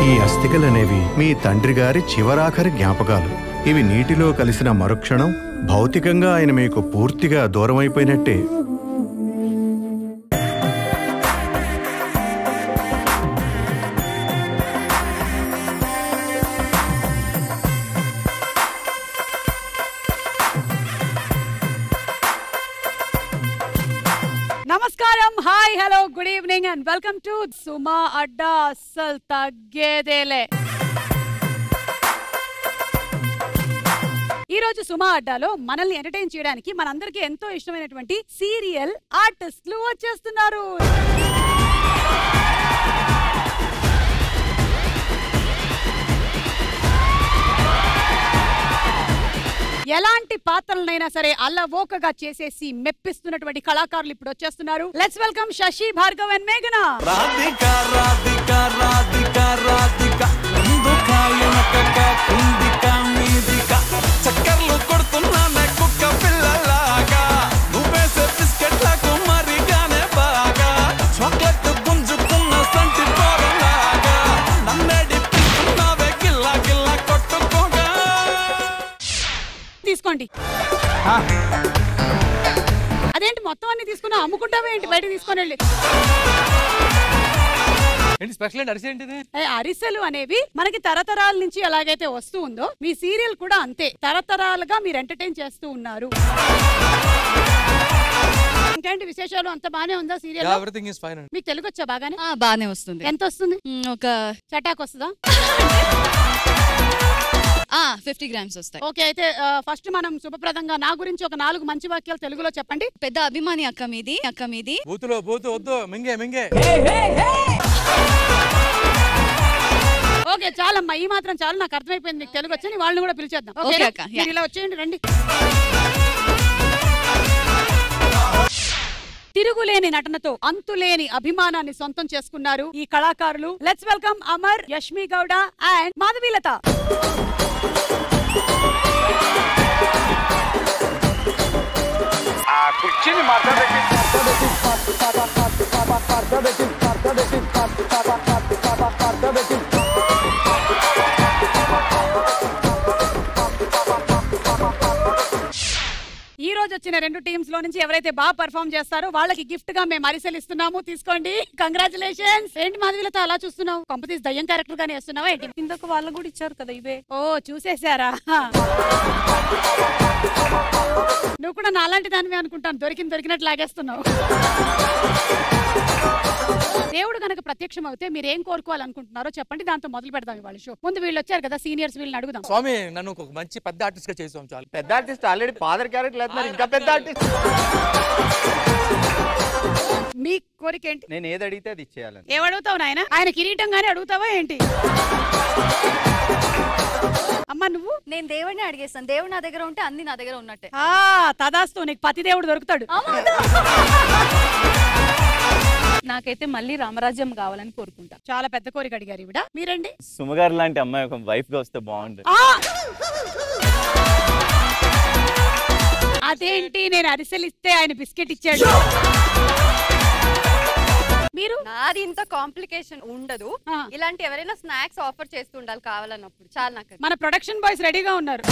ఈ అస్థికలనేవి మీ తండ్రి గారి చివరాఖరి జ్ఞాపకాలు. ఇవి నీటిలో కలిసిన మరుక్షణం భౌతికంగా ఆయన మీకు పూర్తిగా దూరమైపోయినట్టే. నమస్కారం, hi, hello, good evening and welcome to Suma Adda. అస్సలు తగ్గేదేలే. ఈ రోజు సుమా అడ్డాలో మనల్ని ఎంటర్టైన్ చేయడానికి మనందరికీ ఎంతో ఇష్టమైనటువంటి సీరియల్ ఆర్టిస్టులు వచ్చేస్తున్నారు. ఎలాంటి పాత్రలనైనా సరే అల్లవోకగా చేసేసి మెప్పిస్తున్నటువంటి కళాకారులు ఇప్పుడు వచ్చేస్తున్నారు. Let's welcome Shashi, Bhargav and మేఘన. రాధికా రాధికా రాధికా రాధికా ముందుకాయనక కుందికా మీదికా చక్కర్లు కొడుతున్నానే కుక్క పిల్లలాగా నువ్వేసే బిస్కెట్లకు మరిగానే బాగా చాక్లెట్ గుంజుకున్న సంటి పోరలాగా నన్నేడి పిస్తున్నావే గిల్లా గిల్లా కొట్టుకోగా. తీసుకోండి. అదేంటి మొత్తం అన్ని తీసుకున్నా అమ్ముకుంటావే ఏంటి? బయట తీసుకొని వెళ్ళి. అరిసెలు అనేవి మనకి తరతరాల నుంచి ఎలాగైతే వస్తూ ఉందో మీ సీరియల్ కూడా అంతే. తరతరాలుగా మీరు ఎంటర్టైన్ చేస్తూ ఉన్నారు. ఇంకేంటి విశేషాలు? అంత బానే ఉందా సీరియల్? మీకు తెలుగు వచ్చా? బాగానే బానే వస్తుంది. ఎంత వస్తుంది? ఒక చటాక్ వస్తుందా? 50 grams వస్తాయి. ఓకే, అయితే ఫస్ట్ మనం శుభప్రదంగా నా గురించి ఒక 4 మంచి వాక్యాలు తెలుగులో చెప్పండి. పెద్ద అభిమాని అక్క మీది. అక్క మీది బూతులో బూతు వద్దు, మింగే మింగే. ఓకే చాలమ్మా, ఈ మాత్రం చాలు. నాకు అర్థమైపోయింది మీకు తెలుగు వచ్చని. వాళ్ళని కూడా పిలిచేద్దాం. ఓకే అక్క, ఇలా వచ్చేయండి, రండి. తిరుగులేని నటనతో అంతులేని అభిమానాన్ని సొంతం చేసుకున్నారు ఈ కళాకారులు. Let's welcome Amar, Yashmi Gowda and Madhavilatha. ఈ రోజు వచ్చిన 2 టీమ్స్ లో నుంచి ఎవరైతే బాగా పర్ఫార్మ్ చేస్తారో వాళ్ళకి గిఫ్ట్ గా మేము అరిసెలు ఇస్తున్నాము. తీసుకోండి. కంగ్రాచులేషన్స్. ఏంటి మాధవీలత అలా చూస్తున్నావు? కంపెనీస్ దయ్యం క్యారెక్టర్ గానే వేస్తున్నావా ఏంటి? ఇంకొక వాళ్ళు కూడా ఇచ్చారు కదా ఇవే. ఓ చూసేశారా? నువ్వు కూడా నాలాంటి దానివే అనుకుంటాను. దొరికినట్టు లాగేస్తున్నావు. దేవుడు కనుక ప్రత్యక్షం అవుతే మీరు ఏం కోరుకోవాలనుకుంటున్నారో చెప్పండి, దాంతో మొదలు పెడదాం ఇవాళ షో. ముందు వీళ్ళు వచ్చారు కదా సీనియర్స్, వీళ్ళని అడుగుదాం. స్వామి, నన్ను ఒక మంచి పెద్ద ఆర్టిస్ట్ గా చేసాం. చాలు. పెద్ద ఆర్టిస్ట్ ఆల్రెడీ ఫాదర్ క్యారెక్టర్ లేస్తున్నారు, ఇంకా పెద్ద ఆర్టిస్ట్. మీ కోరిక ఏంటి? నేను ఏది అడిగితే అది ఇచ్చేయాలని. ఏమడుగుతావు నాయన? ఆయన కిరీటంగానే అడుగుతావా ఏంటి? అమ్మా నువ్వు? నేను దేవుడిని అడిగేస్తాను. దేవుడు నా దగ్గర ఉంటే అన్ని నా దగ్గర ఉన్నట్టే. తదాస్తు, నీకు పతి దేవుడు దొరుకుతాడు. నాకైతే మళ్ళీ రామరాజ్యం కావాలని కోరుకుంటా. చాలా పెద్ద కోరిక అడిగారు ఇవిడ. మీరండి? సుమగారు లాంటి అమ్మాయి ఒక వైఫ్ గా వస్తే బాగుంటుంది. అదేంటి, నేను అరిసెలు ఇస్తే ఆయన బిస్కెట్ ఇచ్చాడు. మీరు? నాది ఇంత కాంప్లికేషన్ ఉండదు. ఇలాంటి ఎవరైనా స్నాక్స్ ఆఫర్ చేస్తూ ఉండాలి కావాలన్నప్పుడు. చాలా నాకు. మన ప్రొడక్షన్ బాయ్స్ రెడీగా ఉన్నారు.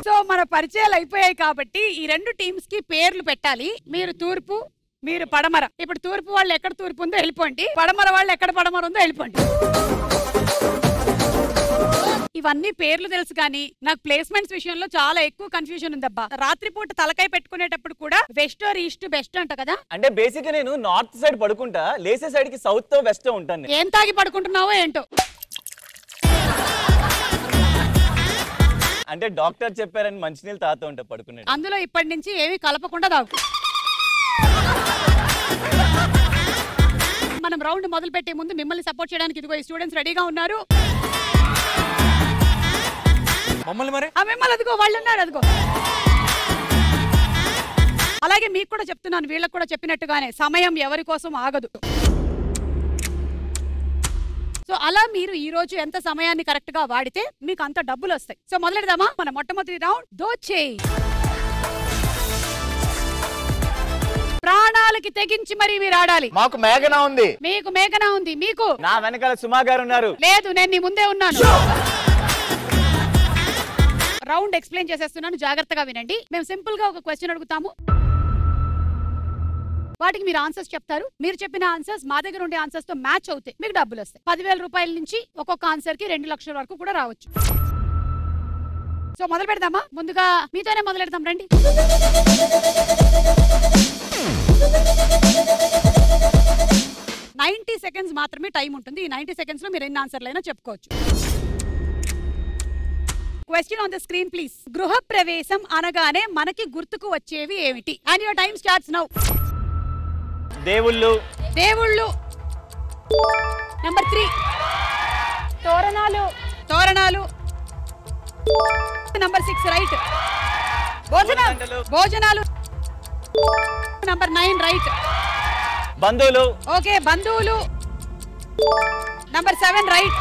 సో మన పరిచయాలు అయిపోయాయి కాబట్టి ఈ 2 టీమ్స్ కి పేర్లు పెట్టాలి. మీరు తూర్పు, మీరు పడమర. ఇప్పుడు తూర్పు వాళ్ళు ఎక్కడ తూర్పు ఉందో వెళ్ళిపోండి, పడమర వాళ్ళు ఎక్కడ పడమర ఉందో వెళ్ళిపోండి. ఇవన్నీ పేర్లు తెలుసు కానీ నాకు ప్లేస్మెంట్స్ విషయంలో చాలా ఎక్కువ కన్ఫ్యూజన్ ఉందబ్బా. రాత్రిపూట తలకాయ పెట్టుకునేటప్పుడు కూడా వెస్ట్ ఆర్ ఈస్ట్ బెస్ట్ అంట కదా? అంటే బేసిక్ గా నేను నార్త్ సైడ్ పడుకుంటా, లేసే సైడ్ కి సౌత్ తో వెస్ట్ ఉంటాను. ఏం తాగి పడుకుంటున్నావో ఏంటో. అంటే డాక్టర్ చెప్పారని మంచినీళ్ళు తాగుతూ ఉంటా పడుకునే. అందులో ఇప్పటి నుంచి ఏమీ కలపకుండా తాగు. మనం రౌండ్ మొదలు పెట్టే ముందు మిమ్మల్ని సపోర్ట్ చేయడానికి ఇదిగో ఈ స్టూడెంట్స్ రెడీగా ఉన్నారు. మమ్మల్ని మరి మిమ్మల్ని అదిగో వాళ్ళు ఉన్నారు, అదిగో. అలాగే మీకు కూడా చెప్తున్నాను, వీళ్ళకి కూడా చెప్పినట్టుగానే సమయం ఎవరి కోసం ఆగదు. సో అలా మీరు ఈ రోజు ఎంత సమయాన్ని కరెక్ట్ గా వాడితే మీకు అంత డబ్బులు వస్తాయి. సో మొదలెడదామా? మన మొట్టమొదటి రౌండ్ దోచేయి. ప్రాణాలకి తెగించి మరి మీరు ఆడాలి. మాకు మేఘన ఉంది. మీకు మేఘన ఉంది. మీకు నా వెనకాల సుమా గారు ఉన్నారు. లేదు, నేను నీ ముందే ఉన్నాను. రౌండ్ ఎక్స్ప్లెయిన్ చేసేస్తున్నాను, జాగ్రత్తగా వినండి. మేము సింపుల్ గా ఒక క్వశ్చన్ అడుగుతాము, వాటికి మీరు ఆన్సర్స్ చెప్తారు. మీరు చెప్పిన ఆన్సర్స్ మా దగ్గర ఉండే ఆన్సర్స్ తో మ్యాచ్ అవుతాయి, మీకు డబ్బులు వస్తాయి. 10,000 రూపాయల నుంచి ఒక్కొక్క ఆన్సర్ కి 2 లక్షల వరకు కూడా రావచ్చు. సో మొదలు పెడదామా? ముందుగా మీతోనే మొదలు పెడతాం, రండి. నైన్టీ సెకండ్స్ మాత్రమే టైం ఉంటుంది. ఈ 90 సెకండ్స్ లో మీరు ఎన్ని ఆన్సర్లు అయినా చెప్పుకోవచ్చు. Question on the screen please. గృహ ప్రవేశం అనగానే మనకి గుర్తుకు వచ్చేవి ఏమిటి? And your time starts now. దేవుళ్ళు. దేవుళ్ళు. నంబర్ 3. తోరణాలు. తోరణాలు. Number 6 right. భోజనాలు. భోజనాలు. Number 9 right. బంధువులు. ఓకే, బంధువులు. Number 7 right.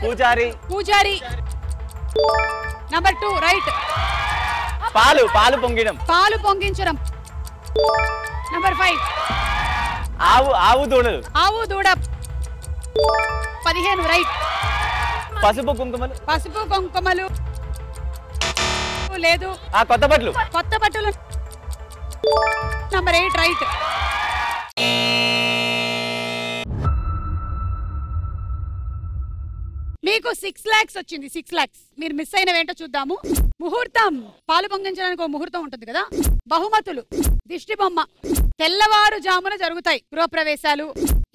పూజారి. పూజారి. Number 2 right. పాలు. పాలు పొంగిడం. పాలు పొంగించడం. నంబర్ 5 ఆవు. ఆవు దూడలు. ఆవు దూడ. 15 రైట్. పసుపు కుంకుమలు. పసుపు కుంకుమలు. లేదు. కొత్త బట్టలు. కొత్త బట్టలు. Number 8 right. మీకు 6 lakhs వచ్చింది. 6 lakhs. మీరు మిస్ అయినవేంటో చూద్దాము. ముహూర్తం. పాలు పొంగించడానికి ఒక ముహూర్తం ఉంటుంది కదా. బహుమతులు. దిష్టి బొమ్మ. తెల్లవారుజామున జరుగుతాయి గృహప్రవేశాలు.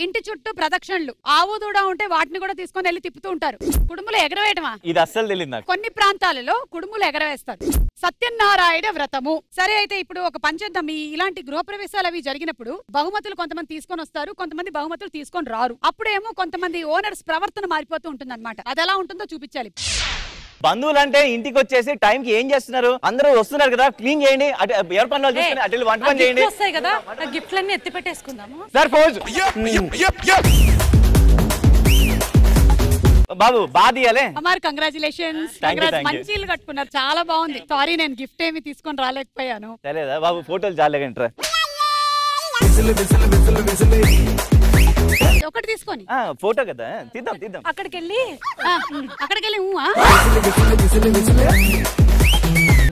ఇంటి చుట్టూ ప్రదక్షిణలు. ఆవు దూడ ఉంటే వాటిని కూడా తీసుకొని వెళ్ళి తిప్పుతూ ఉంటారు. కుడుములు ఎగరవేయటమా? ఇది అస్సలు తెలియదు నాకు. కొన్ని ప్రాంతాలలో కుడుములు ఎగరవేస్తారు. సత్యనారాయణ వ్రతము. సరే, అయితే ఇప్పుడు ఒక పంచేద్దాం. ఇలాంటి గృహప్రవేశాలు అవి జరిగినప్పుడు బహుమతులు కొంతమంది తీసుకొని వస్తారు, కొంతమంది బహుమతులు తీసుకొని రారు. అప్పుడేమో కొంతమంది ఓనర్స్ ప్రవర్తన మారిపోతూ ఉంటుంది అనమాట. అది ఎలా ఉంటుందో చూపించాలి. బంధువులు అంటే ఇంటికి వచ్చేసి టైం కి ఏం చేస్తున్నారు? అందరూ వస్తున్నారు కదా, క్లీన్ చేయండి. ఎవరి పనులు చూసుకుని అటు వంట పని చేయండి. వస్తాయి కదా, గిఫ్ట్లన్నీ ఎత్తి పెట్టేసుకుందాము. సార్ ఫోజ్ బాబు బాదియాలే. అమ్మారు కంగ్రాచులేషన్స్. మంచి ఇల్లు కట్టుకున్నారు, చాలా బాగుంది. సారీ, నేను గిఫ్ట్ ఏమి తీసుకొని రాలేకపోయాను. తెలియదా బాబు? ఫోటోలు చాలేకంటారా? ఒకటి తీసుకొని ఫోటో కదా, తీద్దాం తీద్దాం. అక్కడికి వెళ్ళి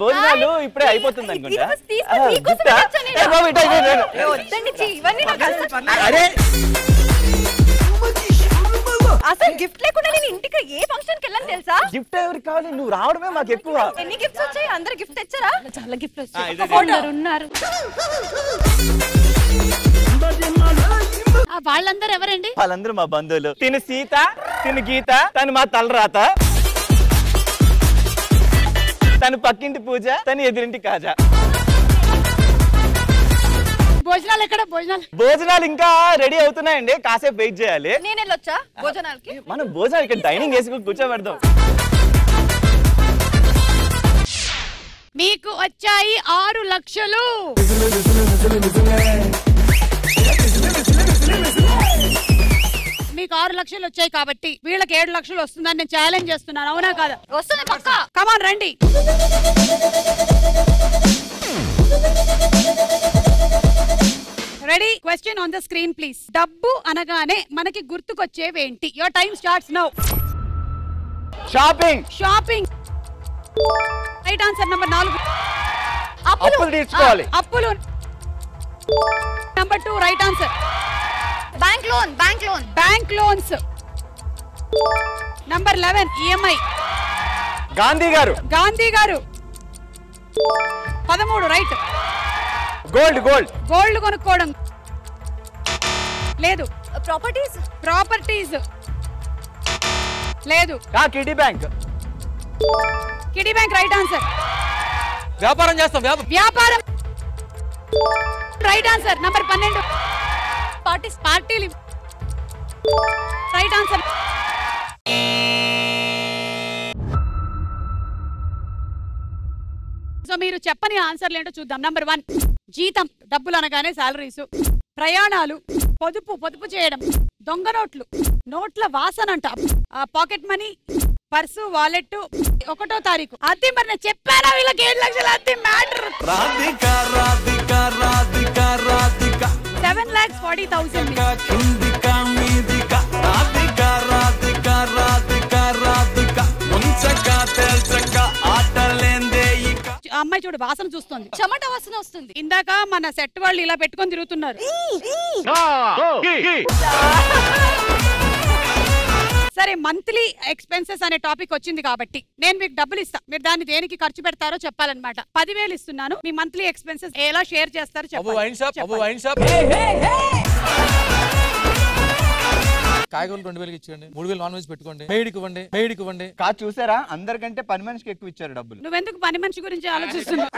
భోజనాలు ఇప్పుడే అయిపోతుంది అనుకుంటా. అసలు గిఫ్ట్ లేకుండా నేను ఇంటికి ఏ ఫంక్షన్ కి వెళ్ళను తెలుసా? గిఫ్ట్ ఎవరికి కావాలి? నువ్వు రావడమే మాకు ఎక్కువ. ఎన్ని గిఫ్ట్స్ వచ్చాయి? అందరు గిఫ్ట్ తెచ్చారా? చాలా గిఫ్ట్ వచ్చాయి. ఉన్నారు. వాళ్ళందరూ ఎవరండి? వాళ్ళందరూ మా బంధువులు. తిను సీత, తిను గీత, తను మా తలరాత, తను పక్కింటి పూజ, తను ఎదురింటి కాజా. భోజనాలు ఎక్కడ? భోజనాలు ఇంకా రెడీ అవుతున్నాయండి, కాసేపు వెయిట్ చేయాలి. నేను వెళ్ళొచ్చా భోజనాలకి? మనం భోజనాలు ఇక్కడ డైనింగ్ వేసుకుని కూర్చోబెడదాం. మీకు వచ్చాయి 6 లక్షలు. మీకు 6 లక్షలు వచ్చాయి కాబట్టి వీళ్ళకి 7 లక్షలు వస్తుందని నేను ఛాలెంజ్ చేస్తున్నాను. అవునా కాదా? వస్తుంది పక్కా. కమాన్ రండి. Ready? Question on the screen please. డబ్బు అనగానే మనకి గుర్తుకొచ్చేవేంటి? Your time starts now. Shopping. Shopping. Right answer. Number 4 అప్పులు తీసుకోవాలి. అప్పులు. Number 2 right answer. Bank loan. Bank loans. Number 11 EMI. Gandhi garu. 13 right. Gold. Gold కొనుక్కోవడం. లేదు. ప్రాపర్టీస్. లేదు. కిడీ బ్యాంక్. కిడీ బ్యాంక్ రైట్ ఆన్సర్. వ్యాపారం చేస్తాం. వ్యాపారం రైట్ ఆన్సర్. నంబర్ 12 పార్టీలు. Right answer. సో మీరు చెప్పని ఆన్సర్లు ఏంటో చూద్దాం. నంబర్ 1 జీతం. డబ్బులు అనగానే సాలరీస్. ప్రయాణాలు. పొదుపు చేయడం. దొంగ నోట్లు. నోట్ల వాసన అంట. Pocket money. Purse, wallet. 1వ తారీఖు. అది మరి నేను చెప్పానా వీళ్ళకి 7 లక్షలు? అది మ్యాటర్. రాధిక అమ్మాయి చూడు వాసన చూస్తుంది, చెమట వాసన వస్తుంది. ఇందాక మన సెట్ వాళ్ళు ఇలా పెట్టుకొని తిరుగుతున్నారు. సరే, మంత్లీ ఎక్స్పెన్సెస్ అనే టాపిక్ వచ్చింది కాబట్టి నేను మీకు డబ్బులు ఇస్తా, మీరు దాన్ని దేనికి ఖర్చు పెడతారో చెప్పాలన్నమాట. 10,000 ఇస్తున్నాను, మీ మంత్లీ ఎక్స్పెన్సెస్ ఎలా షేర్ చేస్తారో చెప్పండి. కాయగూరలు 2,000 ఇచ్చేయండి, 3,000 నాన్ వెజ్ పెట్టుకోండి, మెయిడ్కి ఇవ్వండి. కాదు చూసారా, అందరికంటే పని మనిషికి ఎక్కువ ఇచ్చారు డబ్బులు. నువ్వెందుకు పని మనిషి గురించి ఆలోచిస్తున్నావు?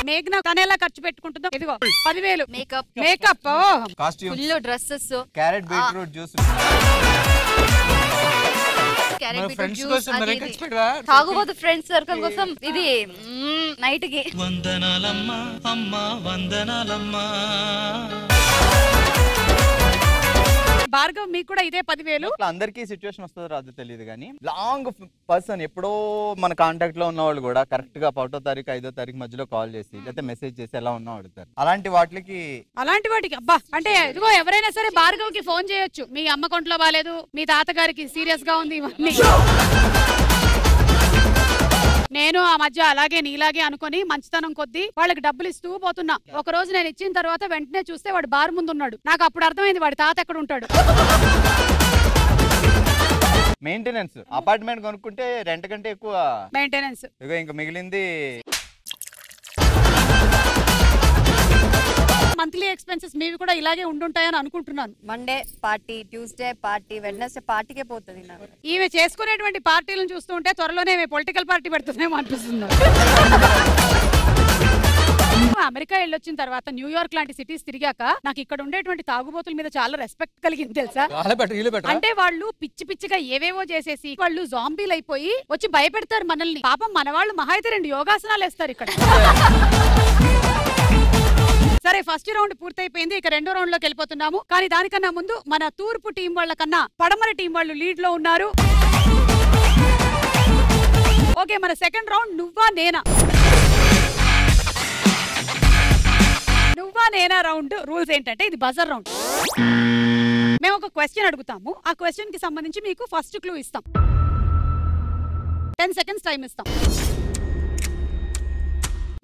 మేఘన తన ఎలా ఖర్చు పెట్టుకుంటుందో, ఇదిగో 10,000 makeup, costumes, full dresses, carrot beetroot juice, తాగుబోతు ఫ్రెండ్స్ సర్కిల్ కోసం ఇది నైట్ కి. వందనాలమ్మా అమ్మా వందనాలమ్మా. భార్గవ్ మీకు కూడా ఇదే 10,000. అందరికీ సిచ్యువేషన్ వస్తుందో రాదో తెలియదు కానీ లాంగ్ పర్సన్ ఎప్పుడో మన కాంటాక్ట్ లో ఉన్న వాళ్ళు కూడా కరెక్ట్ గా 1వ తారీఖు 5వ తారీఖు మధ్యలో కాల్ చేసి లేకపోతే మెసేజ్ చేసి ఎలా ఉన్నావు అడుగుతారు. అలాంటి వాటికి అబ్బా అంటే ఇదిగో ఎవరైనా సరే భార్గవ్ కి ఫోన్ చేయొచ్చు, మీ అమ్మ కొంట్లో బాలేదు, మీ తాతగారికి సీరియస్ గా ఉంది, ఇవన్నీ. నేను ఆ మధ్య అలాగే నీలాగే అనుకుని మంచితనం కొద్దీ వాళ్ళకి డబ్బులు ఇస్తూ పోతున్నా. ఒక రోజు నేను ఇచ్చిన తర్వాత వెంటనే చూస్తే వాడు బార్ ముందు ఉన్నాడు. నాకు అప్పుడు అర్థమైంది వాడి తాత ఎక్కడ ఉంటాడు. మెయింటెనెన్స్, అపార్ట్మెంట్ కొనుక్కుంటే రెంట్ కంటే ఎక్కువ మెయింటెనెన్స్. ఇంకా మిగిలింది మంత్లీ ఎక్స్పెన్సెస్ మీవి కూడా ఇలాగే ఉండుంటాయని అనుకుంటున్నాను. Monday party, Tuesday party, Wednesday పార్టీకే పోతుంది నాకు. ఈమె చేసుకునేటువంటి పార్టీలను చూస్తూ ఉంటే త్వరలోనే పొలిటికల్ పార్టీ పెడుతుందేమో అనిపిస్తుంది. అమెరికా వెళ్ళొచ్చిన తర్వాత న్యూయార్క్ లాంటి సిటీస్ తిరిగాక నాకు ఇక్కడ ఉండేటువంటి తాగుబోతుల మీద చాలా రెస్పెక్ట్ కలిగింది తెలుసా. అంటే వాళ్ళు పిచ్చి పిచ్చిగా ఏవేవో చేసేసి వాళ్ళు జాంబీలు అయిపోయి వచ్చి భయపెడతారు మనల్ని. పాపం మన వాళ్ళు మహా అయితే 2 యోగాసనాలు వేస్తారు ఇక్కడ. సరే, ఫస్ట్ రౌండ్ పూర్తయిపోయింది, ఇక 2వ రౌండ్ లోకి వెళ్ళిపోతున్నాము. కానీ దానికన్నా ముందు మన తూర్పు టీం వాళ్ళ కన్నా పడమర టీం వాళ్ళు లీడ్ లో ఉన్నారు. ఓకే, మన సెకండ్ రౌండ్ నువ్వా నేనా రౌండ్. రూల్స్ ఏంటంటే ఇది బజర్ రౌండ్. మేము ఒక క్వశ్చన్ అడుగుతాము, ఆ క్వశ్చన్ కి సంబంధించి మీకు ఫస్ట్ క్లూ ఇస్తాం. 10 seconds టైం ఇస్తాం.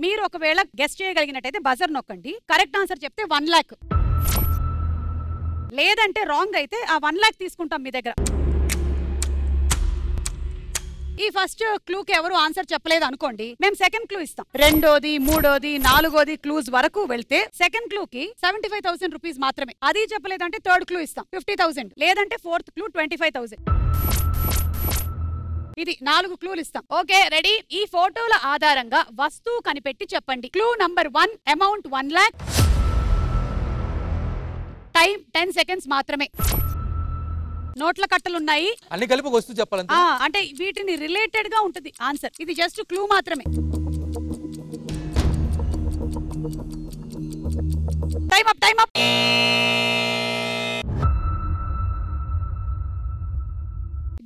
మీరు ఒకవేళ గెస్ట్ చేయగలిగినట్టయితే బజర్ నొక్కండి. కరెక్ట్ ఆన్సర్ చెప్తే 1 lakh, లేదంటే రాంగ్ అయితే ఆ 1 lakh తీసుకుంటాం మీ దగ్గర. ఈ ఫస్ట్ క్లూకి ఎవరు ఆన్సర్ చెప్పలేదు అనుకోండి, మేము సెకండ్ క్లూ ఇస్తాం. 2వ, 3వ, 4వ క్లూస్ వరకు వెళ్తే సెకండ్ క్లూకి 75,000 రూపీస్ మాత్రమే. అది చెప్పలేదంటే థర్డ్ క్లూ ఇస్తాం 50,000, లేదంటే 4th క్లూ 25,000. ఇది 4 క్లూలు ఇస్తాం. Okay, ready? ఈ ఫోటోల ఆధారంగా వస్తువు కనిపెట్టి చెప్పండి. Clue number 1, amount 1 lakh, time 10 seconds మాత్రమే. నోట్ల కట్టలున్నాయి, అన్ని కలిపి వస్తువు చెప్పాలి. అంటే వీటిని రిలేటెడ్ గా ఉంటుంది ఆన్సర్. ఇది జస్ట్ క్లూ మాత్రమే. Time up.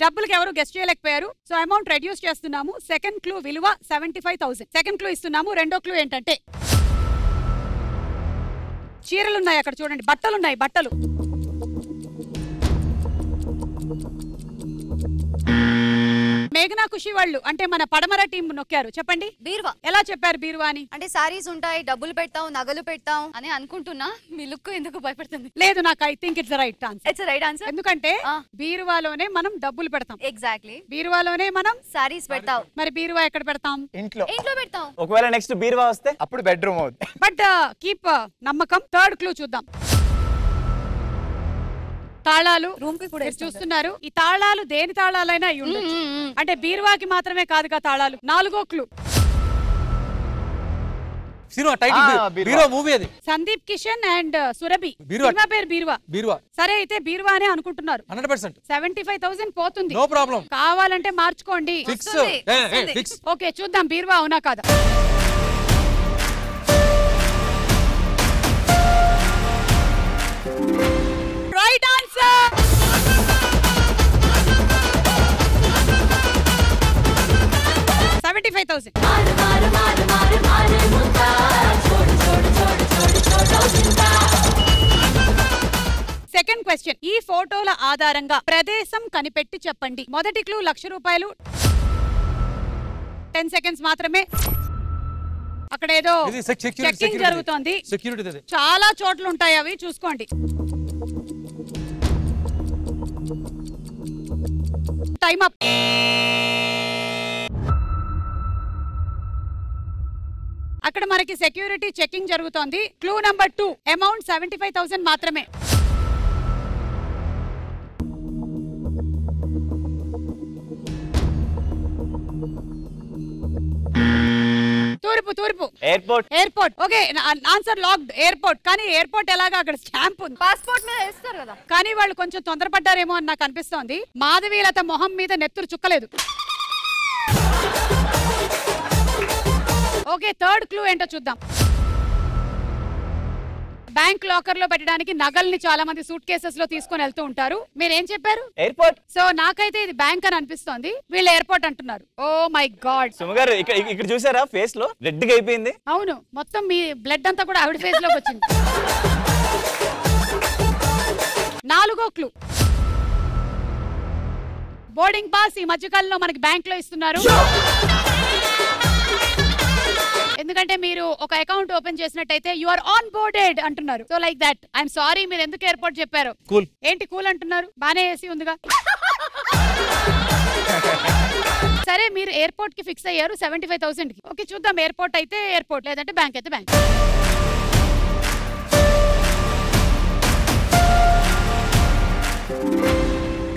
డబ్బులకి ఎవరు గెస్ట్ చేయలేకపోయారు, సో అమౌంట్ రెడ్యూస్ చేస్తున్నాము. సెకండ్ క్లూ విలువ 75,000. సెకండ్ క్లూ ఇస్తున్నాము. 2వ క్లూ ఏంటంటే చీరలున్నాయి అక్కడ చూడండి, బట్టలున్నాయి, బట్టలు. మేఘనా ఖుషి వాళ్ళు అంటే మన పడమర టీం నొక్కారు. చెప్పండి. బీరువా. ఎలా చెప్పారు బీరువా అని? అంటే సారీస్ ఉంటాయి, డబ్బులు పెడతాం, నగలు పెడతాం అని అనుకుంటున్నా. మీ లుక్ ఎందుకు భయపడుతుంది? లేదు, నాకు I think it's right answer. It's right answer. ఎందుకంటే బీరువాలోనే మనం డబ్బులు పెడతాం. ఎగ్జాక్ట్లీ. బీరువాలోనే మనం సారీస్ పెడతాం. మరి బీరువా ఎక్కడ పెడతాం? ఇంట్లో పెడతాం. ఒకవేళ నెక్స్ట్ బీరువా వస్తే అప్పుడు బెడ్రూమ్ అవుతుంది. బట్ కీప్ నమ్మకం. థర్డ్ క్లూ చూద్దాం. తాళాలు రూమ్ కి కూడా చూస్తున్నారు. ఈ తాళాలు దేని తాళాలైనా అయి ఉండొచ్చు. అంటే బీరువాకి మాత్రమే కాదుగా తాళాలు. 4వ clue Sandeep Kishan and Surabhi. Cinema పేరు బీరువా. సరే, అయితే బీరువా అనే అనుకుంటున్నారు. 100%. 75,000 పోతుంది. No problem. కావాలంటే మార్చుకోండి. ఓకే, చూద్దాం బీరువా అవునా కాదా. Right answer. 75,000 75,000. సెకండ్ క్వశ్చన్, ఈ ఫోటోల ఆధారంగా ప్రదేశం కనిపెట్టి చెప్పండి. మొదటి క్లూ 1,00,000 రూపాయలు. 10 సెకండ్స్ మాత్రమే. అక్కడ ఏదో చెకింగ్ జరుగుతోంది. చాలా చోట్ల ఉంటాయి అవి, చూసుకోండి. Time up. అక్కడ మనకి సెక్యూరిటీ చెకింగ్ జరుగుతోంది. క్లూ నంబర్ 2, అమౌంట్ 75,000 మాత్రమే. తూర్పు airport. Okay, answer locked. Airport. కానీ ఎయిర్పోర్ట్ ఎలాగా, అక్కడ స్టాంప్ ఉంది. పాస్పోర్ట్ మీద వేస్తారు కదా. కానీ వాళ్ళు కొంచెం తొందరపడ్డారేమో అని నాకు అనిపిస్తోంది. మాధవీలత మొహం మీద నెత్తురు చుక్కలేదు. ఓకే, థర్డ్ క్లూ ఏంటో చూద్దాం. బ్యాంక్ లాకర్ లో పెట్టడానికి నగల్ని చాలా మంది సూట్ కేసెస్ లో తీసుకొని వెళ్తూ ఉంటారు. మీరేం చెప్పారు? ఎయిర్పోర్ట్. సో నాకైతే ఇది బ్యాంక్ అని అనిపిస్తోంది, వీళ్ళు ఎయిర్పోర్ట్ అంటున్నారు. ఓ మై గాడ్. సుమగారు ఇక్కడ చూసారా, ఫేస్ లో రెడ్ గా అయిపోయింది. అవును, మొత్తం మీ బ్లడ్ అంతా కూడా ఆవిడ ఫేస్ లోకి వచ్చింది. 4వ క్లూ, బోర్డింగ్ పాస్ ఈ మధ్యకాలంలో మనకి బ్యాంక్ లో ఇస్తున్నారు. ఎందుకంటే మీరు ఒక అకౌంట్ ఓపెన్ చేసినట్టయితే యు ఆర్ ఆన్ బోర్డెడ్ అంటున్నారు. So like that. I'm sorry, మీరు ఎందుకు ఎయిర్పోర్ట్ చెప్పారు? కూల్. ఏంటి కూల్ అంటున్నారు? బానే ఏసీ ఉందిగా. సరే, మీరు ఎయిర్పోర్ట్ కి ఫిక్స్ అయ్యారు 75,000 కి. ఓకే, చూద్దాం. ఎయిర్పోర్ట్ అయితే ఎయిర్పోర్ట్, లేదంటే బ్యాంక్ అయితే బ్యాంక్.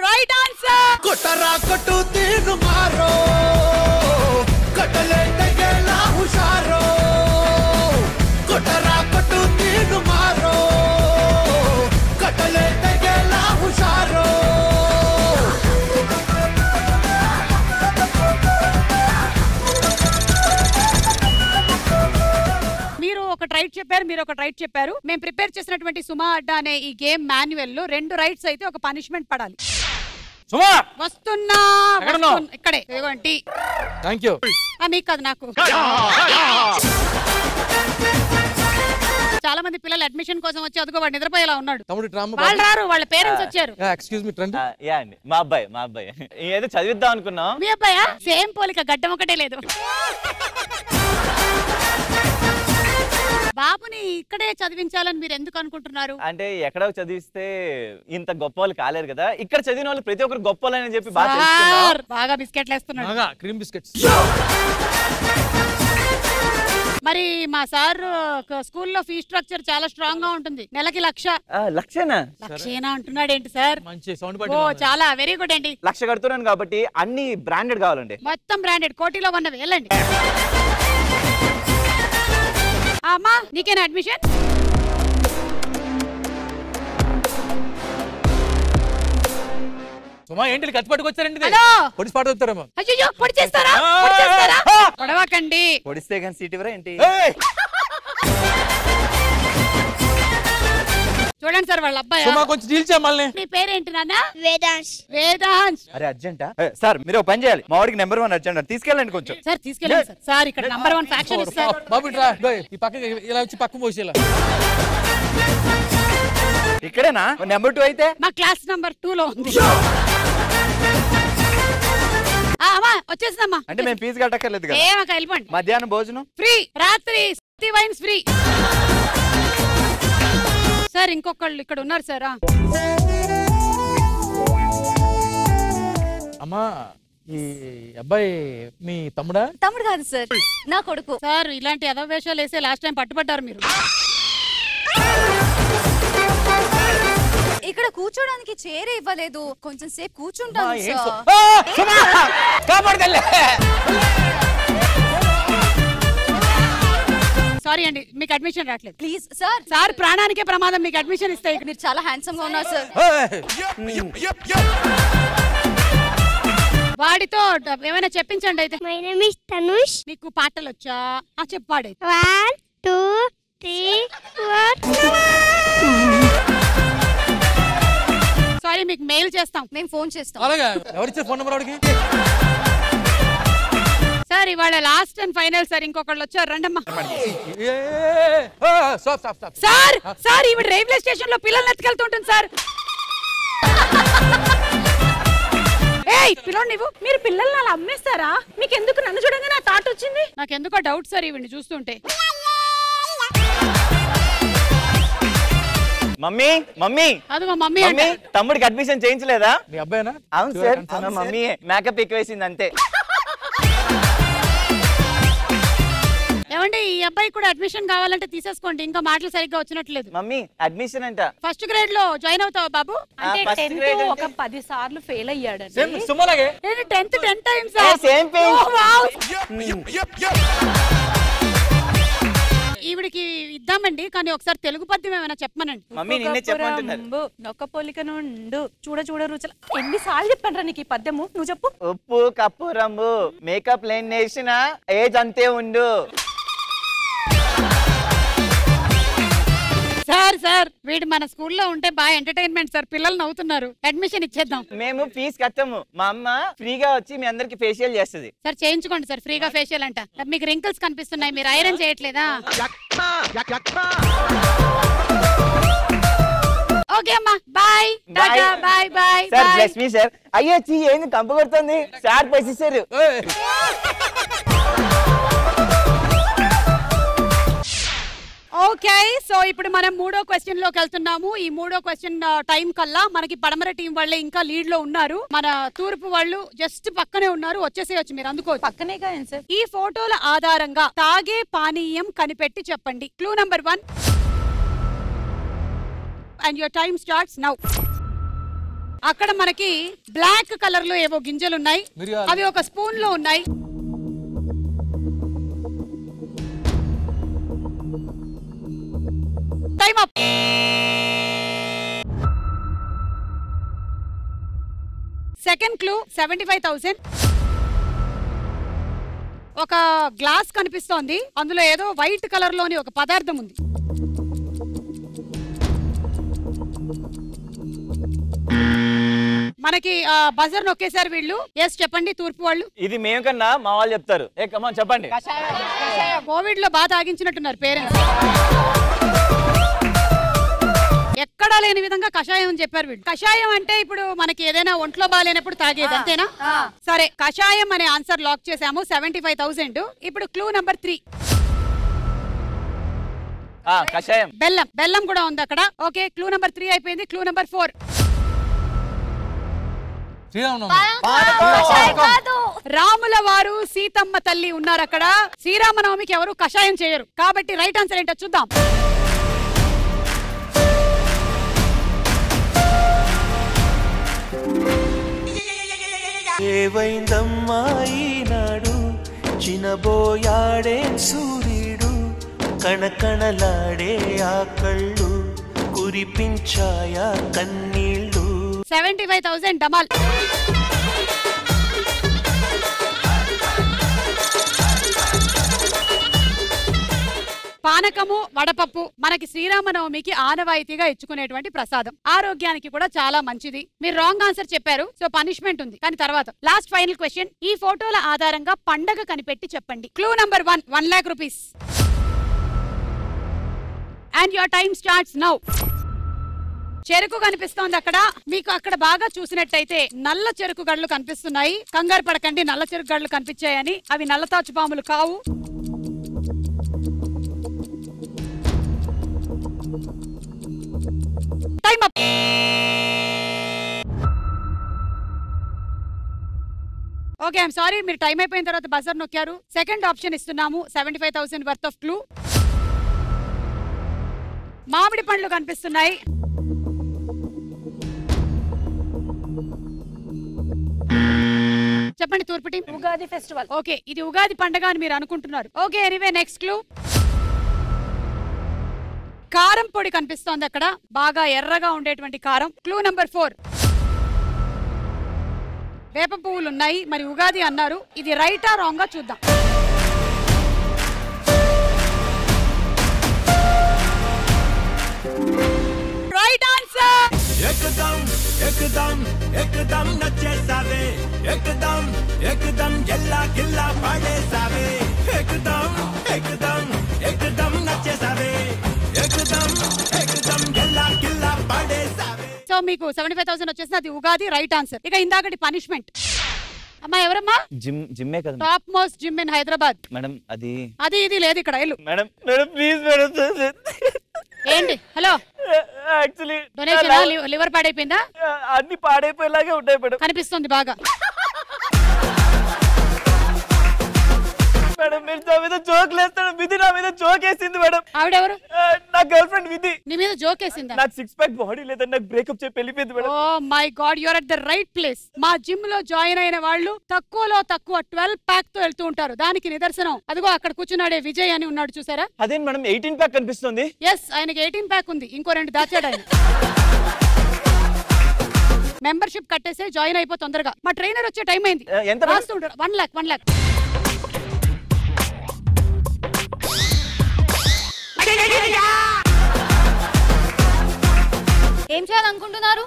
Right answer. కొట్టరా కొట్టు తీరు మారో కట్టలే తగేలా హుషారో కొట్టరా కొట్టు తీరు మారో కట్టలే తగేలా హుషారో. మీరు ఒక రైట్ చెప్పారు, మీరు ఒక రైట్ చెప్పారు. మేము ప్రిపేర్ చేసినటువంటి సుమా అడ్డా అనే ఈ గేమ్ మాన్యువల్ లో 2 రైట్స్ అయితే ఒక పనిష్మెంట్ పడాలి. వస్తున్నా ఇక్కడే. ఇదిగోండి. థాంక్యూ. మీకు కాదు, నాకు. చాలా మంది పిల్లలు అడ్మిషన్ కోసం వచ్చి అదుగో వాడు నిద్రపోయేలా ఉన్నాడు. వాళ్ళు రారు, వాళ్ళ పేరెంట్స్ వచ్చారు. Excuse me friend. యా అండి, మా అబ్బాయి ఏదో చదివిద్దాం అనుకున్నాం. మీ అబ్బాయా? సేమ్ పోలిక, గడ్డం ఒకటే లేదు. బాబుని ఇక్కడే చదివించాలని మీరు ఎందుకు అనుకుంటున్నారు? అంటే ఎక్కడో చదివిస్తే ఇంత గొప్ప వాళ్ళు కాలేరు కదా, ఇక్కడ చదివిన వాళ్ళు ప్రతి ఒక్కరు గొప్ప వాళ్ళని చెప్పి బాగా బిస్కెట్లు వేస్తున్నాడు. Cream biscuits. మరి మా సార్ స్కూల్లో ఫీ స్ట్రక్చర్ చాలా స్ట్రాంగ్ గా ఉంటుంది. నెలకి 1,00,000. లక్షేనా అంటున్నాడు ఏంటి సార్? మంచి సౌండ్. ఓ చాలా వెరీ గుడ్ అండి. 1,00,000 కడుతున్నాను కాబట్టి అన్ని బ్రాండెడ్ కావాలండి. మొత్తం బ్రాండెడ్, కోటిలో ఉన్నవి. వెళ్ళండి. అమ్మా, నీకేనా అడ్మిషన్? సుమా ఏంటి కత్తి పట్టుకొచ్చారండి? పొడిచి పాడుతారేమో. అయ్యో, పొడి చేస్తారా? పొడవకండి. పొడిస్తే కానీ సీట్ ఇవ్వరా ఏంటి? చూడండి సార్, వాళ్ళ అబ్బాయి. కొంచెం డీల్చా మళ్ళీ. నీ పేరేంటి నాన్న? వేదాంశ్. వేదాంశ్. అరే అర్జెంటా? సార్ మీరు ఒక పని చేయాలి, మా వాడికి #1 అర్జెంట్, తీసుకెళ్ళండి కొంచెం. సార్ తీసుకెళ్ళండి సార్. సార్ ఇక్కడ #1 ఫ్యాక్షన్ ఇస్తారు. బాబు ఈ పక్క ఇలా వచ్చి పక్క పోసేలా. ఇక్కడేనా #2 అయితే? మా క్లాస్ #2 లో ఉంది. వచ్చేసిందమ్మా. అంటే మేము ఫీజు కట్టక్కర్లేదు కదా? వెళ్ళిపోండి. మధ్యాహ్నం భోజనం ఫ్రీ, రాత్రి వైన్స్ ఫ్రీ. సార్ ఇంకొకళ్ళు ఇక్కడ ఉన్నారు సార్. అమ్మా, ఈ అబ్బాయి మీ తమ్ముడా? తమ్ముడు కాదు సార్, నా కొడుకు. సార్ ఇలాంటి అదవేషాలు వేసే లాస్ట్ టైం పట్టుబడ్డారు మీరు. ఇక్కడ కూర్చోడానికి చైర్ ఇవ్వలేదు, కొంచెం సేపు కూర్చుంటాను సారీ అండి, మీకు అడ్మిషన్ రావట్లేదు. Please sir. సార్ ప్రాణానికే ప్రమాదం, మీకు అడ్మిషన్ ఇస్తే. మీరు చాలా హ్యాండ్సమ్ గా ఉన్నారు సార్. వాడితో ఏమైనా చెప్పించండి అయితే. My name is Tanush. నీకు పాటలు వచ్చా? చెప్పాడు. 1 2 3 4. సారీ, మీకు మెయిల్ చేస్తాం. మేము ఫోన్ చేస్తాం. అలాగా? ఎవరిచ్చారు ఫోన్ నెంబర్ వాడికి? సార్ ఇవాళ లాస్ట్ అండ్ ఫైనల్ సార్. ఇంకొకళ్ళు వచ్చారు, రండమ్మా. సార్ సార్ ఈవిడ రైల్వే స్టేషన్ లో పిల్లల్ని ఎత్తుకెళ్తుంటుంది సార్. పిల్లలు మీరు పిల్లల్ని అలా అమ్మేస్తారా? మీకు ఎందుకు నన్ను చూడంగా నా థాట్ వచ్చింది? నాకు ఎందుకో డౌట్ సార్ ఈవిడ్ని చూస్తుంటే. మమ్మీ మమ్మీ అదిగో మమ్మీ మమ్మీ తమ్ముడికి అడ్మిషన్ చేయించలేదా? మీ అబ్బాయినా? అవును సార్, మమ్మీ మేకప్ ఎక్కువేసింది అంతే. ఏమండి ఈ అబ్బాయి కూడా అడ్మిషన్ కావాలంటే తీసేసుకోండి, ఇంకా మాటలు సరిగ్గా వచ్చినట్లేదు. మమ్మీ అడ్మిషన్ అంట. ఫస్ట్ గ్రేడ్ లో జాయిన్ అవుతావా బాబు? అంటే 10th ఒక 10 సార్లు ఫెయిల్ అయ్యాడండి. నేను 10th 10 టైమ్స్. Same page. ఈవిడికి ఇద్దామండి, కానీ ఒకసారి తెలుగు పద్యం ఏమైనా చెప్పమనండి. మమ్మీ నిన్నే చెప్పమంటున్నారు. నొక్క పోలిక నుండు చూడ చూడ రుచుల. ఎన్నిసార్లు చెప్పండి నీకు ఈ పద్యము? నువ్వు చెప్పు. ఉప్పు కప్పు రంబు మేకప్ లేని నేసిన ఏజ్ అంతే ఉండు. సార్ సార్ వీడు మన స్కూల్లో ఉంటే బాగా ఎంటర్టైన్మెంట్ సార్, పిల్లలు నవ్వుతున్నారు. అడ్మిషన్ ఇచ్చేద్దాం. మేము ఫీజు కట్టము, మా అమ్మ ఫ్రీగా వచ్చి మీ అందరికి ఫేషియల్ చేస్తుంది. సార్ చేయించుకోండి సార్, ఫ్రీగా ఫేషియల్ అంట. మీకు రింకిల్స్ కనిపిస్తున్నాయి, మీరు ఐరన్ చేయట్లేదా? ఓకే అమ్మా, bye ta-ta, bye bye. Sir bless me sir. అయ్యో చీ ఏంది కంపు కొడుతుంది సార్, పైసేసారు. ఓకే సో ఇప్పుడు మనం మూడో క్వశ్చన్ లోకి వెళ్తున్నాము. ఈ మూడో క్వశ్చన్ టైం కల్లా మనకి పడమర టీం వాళ్ళే ఇంకా లీడ్ లో ఉన్నారు, మన తూర్పు వాళ్ళు జస్ట్ పక్కనే ఉన్నారు. వచ్చేసేయచ్చు మీరు, అందుకో పక్కనే కాదు సార్. ఈ ఫోటోల ఆధారంగా తాగే పానీయం కనిపెట్టి చెప్పండి. Clue number 1 and your time starts now. అక్కడ మనకి బ్లాక్ కలర్ లో ఏవో గింజలు ఉన్నాయి, అవి ఒక స్పూన్ లో ఉన్నాయి. Time up. Second clue 75,000. ఒక గ్లాస్ కనిపిస్తోంది, అందులో ఏదో వైట్ కలర్ లోని ఒక పదార్థం ఉంది. మనకి బజర్ నొక్కేశారు వీళ్ళు. ఎస్ చెప్పండి తూర్పు వాళ్ళు. ఇది మేము కన్నా మా వాళ్ళు చెప్తారు. చెప్పండి. కోవిడ్ లో బాగా తాగించినట్టున్నారు పేరెంట్స్. ఎక్కడా లేని విధంగా కషాయం అని చెప్పారు వీళ్ళు. కషాయం అంటే ఇప్పుడు మనకి ఏదైనా ఒంట్లో బాగాలేనప్పుడు తాగేది అంతేనా? సరే కషాయం అనే ఆన్సర్ లాక్ చేసాము. 75,000. ఇప్పుడు క్లూ నంబర్ 3 కషాయం. బెల్లం. బెల్లం కూడా ఉంది అక్కడ. ఓకే క్లూ నంబర్ 3 అయిపోయింది. క్లూ నంబర్ 4 రాముల వారు సీతమ్మ తల్లి ఉన్నారు అక్కడ. శ్రీరామనవమికి ఎవరు కషాయం చేయరు కాబట్టి రైట్ ఆన్సర్ ఏంటో చూద్దాం. ఏవైందమ్మా ఈనాడు చినబోయాడే సూర్యుడు కణకణలాడే ఆ కళ్ళు కురిపించాయా కన్నీళ్ళు. 75,000 డమాల్. పానకము వడపప్పు మనకి శ్రీరామనవమికి ఆనవాయితీగా ఇచ్చుకునేటువంటి ప్రసాదం. ఆరోగ్యానికి కూడా చాలా మంచిది. మీరు రాంగ్ ఆన్సర్ చెప్పారు, సో పనిష్మెంట్ ఉంది. కానీ తర్వాత లాస్ట్ ఫైనల్ క్వశ్చన్. ఈ ఫోటోల ఆధారంగా పండగ కనిపెట్టి చెప్పండి. Clue number 1 1 lakh rupees and your time starts now. చెరుకు కనిపిస్తోంది అక్కడ. మీకు అక్కడ బాగా చూసినట్టయితే నల్ల చెరుకు గడ్లు కనిపిస్తున్నాయి. కంగారు పడకండి, నల్ల చెరుకు గడ్లు కనిపించాయని. అవి నల్ల తాచుపాములు కావు. Time up. Okay I'm sorry, మీరు టైం అయిపోయిన తర్వాత బజర్ నొక్కారు. సెకండ్ ఆప్షన్ ఇస్తున్నాము. 75,000 వర్త్ ఆఫ్ క్లూ. మామిడి పండ్లు కనిపిస్తున్నాయి. చెప్పండి తూర్పు టీం. ఉగాది ఫెస్టివల్. ఓకే ఇది ఉగాది పండగ అని మీరు అనుకుంటున్నారు. Okay anyway next clue. కారం పొడి కనిపిస్తోంది అక్కడ, బాగా ఎర్రగా ఉండేటువంటి కారం. క్లూ నంబర్ 4 వేప పువ్వులు ఉన్నాయి. మరి ఉగాది అన్నారు, ఇది రైటా రాంగా చూద్దాం. Right answer. एकदम एकदम नचेसावे एकदम एकदम जल्ला गिल्ला पड़ेसावे एकदम एकदम एकदम नचेसावे एकदम एकदम जल्ला गिल्ला पड़ेसावे. సో మీకు 75,000 వచ్చేసింది, అది ఉగాది రైట్ ఆన్సర్. ఇక ఇందాకటి పనిష్మెంట్. అమ్మా ఎవరమ్మా? జిమ్మే కదా. Top most gym in Hyderabad. Madam అది ఇది లేదు ఇక్కడ. వెళ్ళు మేడం. Madam please madam. ఏంటి? హలో యాక్చువల్లీ డొనేషన్ లివర్ పాడైపోయిందా? అన్ని పాడైపోయేలాగే ఉంటాయి మేడం. కనిపిస్తుంది బాగా. మేడం మీరు నా మీద జోక్ లేస్తాడు. విధి నా మీద జోక్ వేసింది మేడం. ఆవిడెవరు? నా గర్ల్ ఫ్రెండ్ విధి. నీ మీద జోక్ వేసిందా? నాకు 6 ప్యాక్ బాడీ లేదని నాకు బ్రేకప్ చెప్పి వెళ్ళిపోయింది madam. Oh my god, you are at the right place. మా జిమ్ లో జాయిన్ అయిన వాళ్ళు తక్కువలో తక్కువ 12 ప్యాక్ తో వెళ్తూ ఉంటారు. దానికి నిదర్శనం అదిగో అక్కడ కూర్చున్నాడే విజయ్ అని ఉన్నాడు, చూసారా? అదేం మేడం 18 ప్యాక్ కనిపిస్తుంది. ఎస్, ఆయనకి 18 ప్యాక్ ఉంది. ఇంకో 2 దాచాడు ఆయన. మెంబర్షిప్ కట్టేసే జాయిన్ అయిపో తొందరగా. మా ట్రైనర్ వచ్చే టైం అయింది. ఎంత? 1 lakh. ఏం చేయాలనుకుంటున్నారు?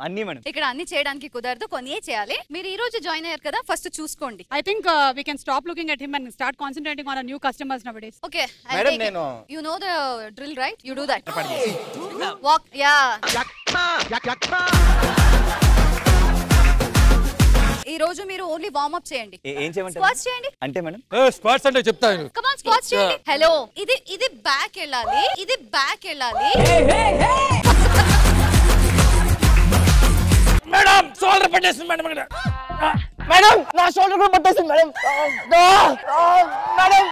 అన్ని మేడం. ఇక్కడ అన్ని చేయడానికి కుదరదు, కొన్నే చేయాలి. మీరు ఈ రోజు జాయిన్ అయ్యారు కదా, ఫస్ట్ చూసుకోండి. I think we can stop looking at him and start concentrating on our new customers nowadays. Okay, Madam, నేను you know the drill, right? You do that. Walk, yeah. ఈ రోజు మీరు ఓన్లీ వార్మ్ అప్ చేయండి. ఏం చేయమంటారు? Squats చేయండి. అంటే madam squats అంటే చెప్తాను. కమ్ ఆన్, స్క్వాట్స్ చేయండి. హలో, ఇది బ్యాక్ వెళ్ళాలి, ఇది బ్యాక్ వెళ్ళాలి. మేడం షోల్డర్ పట్టేసింది మేడం. మేడం నా షోల్డర్ కూడా పట్టేసింది మేడం. మేడం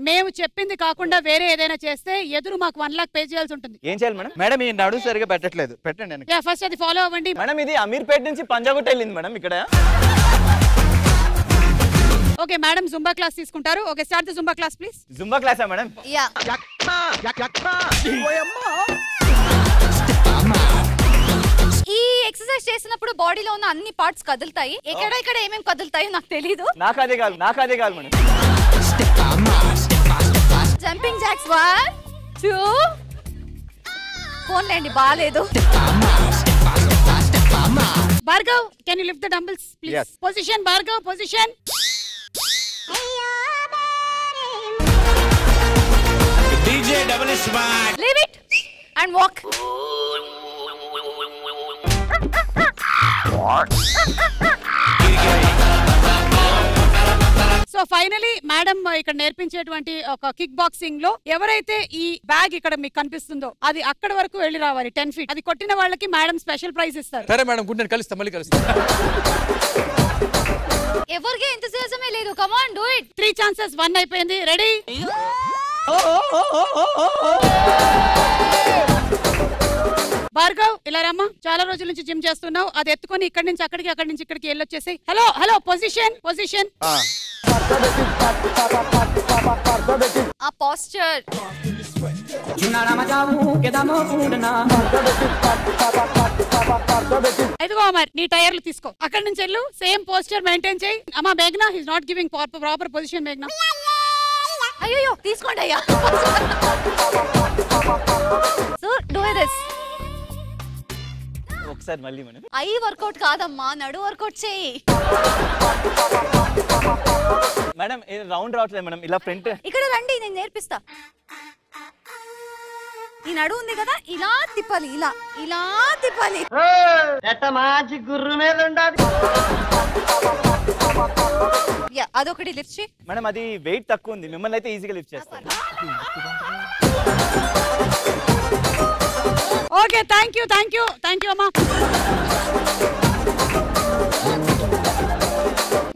మేము చెప్పింది కాకుండా వేరే ఏదైనా చేస్తే ఎదురు మాకు 1 lakh పే చేయాల్సి ఉంటుంది. ఏం చేయాలి మేడం? మేడం ఈ నడు సరిగా పెట్టట్లేదు, పెట్టండి. యా, ఫస్ట్ అది ఫాలో అవ్వండి. మేడం ఇది అమీర్పేట నుంచి పంజాగుట్ట వెళ్ళింది మేడం ఇక్కడ. ఓకే మేడం, జుంబా క్లాస్ తీసుకుంటారు. Okay, start the Zumba class please. Zumba క్లాసా మేడం? యా. ఈ ఎక్సర్సైజ్ చేసినప్పుడు బాడీలో ఉన్న అన్ని పార్ట్స్ కదులుతాయి. ఇక్కడ ఏమేం కదులుతాయో నాకు తెలీదు. నాకు అదే కాదు మేడం. జంపింగ్ జాక్స్ 1 2 ఫోన్ లేండి, బాలేదు. Bhargav, can you lift the dumbbells please? Yes. Position Bhargav, position. DJ double smart. Leave it and walk. So finally madam ఇక్కడ నేర్పించేటువంటి ఒక కిక్ బాక్సింగ్ లో ఎవరైతే ఈ బ్యాగ్ ఇక్కడ మీకు కనిపిస్తుందో అది అక్కడ వరకు వెళ్ళి రావాలి 10 feet. అది కొట్టిన వాళ్ళకి మేడం స్పెషల్ ప్రైజ్ ఇస్తారు. సరే మేడం, గుడ్ నైట్, కలుస్తా, మళ్ళీ కలుస్తా. ఎవరికి ఎంతసేసమే లేదు. Come on, do it. 3 chances, 1 అయిపోయింది. రెడీ? భార్గవ్ ఇలా రమ్మా. చాలా రోజుల నుంచి జిమ్ చేస్తున్నావు, అది ఎత్తుకొని ఇక్కడి నుంచి అక్కడికి, అక్కడి నుంచి ఇక్కడికి వెళ్ళొచ్చేసి. Hello, position. ఆ పోస్చర్. ఇదిగో అమర్, నీ టైర్లు తీసుకో, అక్కడి నుంచి వెళ్ళు. సేమ్ పోస్చర్ మెయింటైన్ చేయి. అమ్మా మేఘ్నా, he is not giving proper position. మేఘ్నా, అయ్యో తీసుకోండి అయ్యా. So do this. ఒకసారి మళ్ళీ మేడం. ఐ వర్కౌట్ కాదమ్మా, నడు వర్కౌట్ చేయి. మేడం రౌండ్ రావట్లేదు మేడం, ఇలా ఫ్రంట్. ఇక్కడ రండి, నేను నేర్పిస్తా. ఈ నడు ఉంది కదా, ఇలా తిప్పాలి, ఇలా తిప్పాలి. మంచి గుర్రు మీద ఉండాలి. అదొకటి లిఫ్ట్ చేయి. మేడం అది వెయిట్ తక్కువ ఉంది, మిమ్మల్ని అయితే ఈజీగా లిఫ్ట్ చేస్తాను. ఓకే, థ్యాంక్ యూ అమ్మా.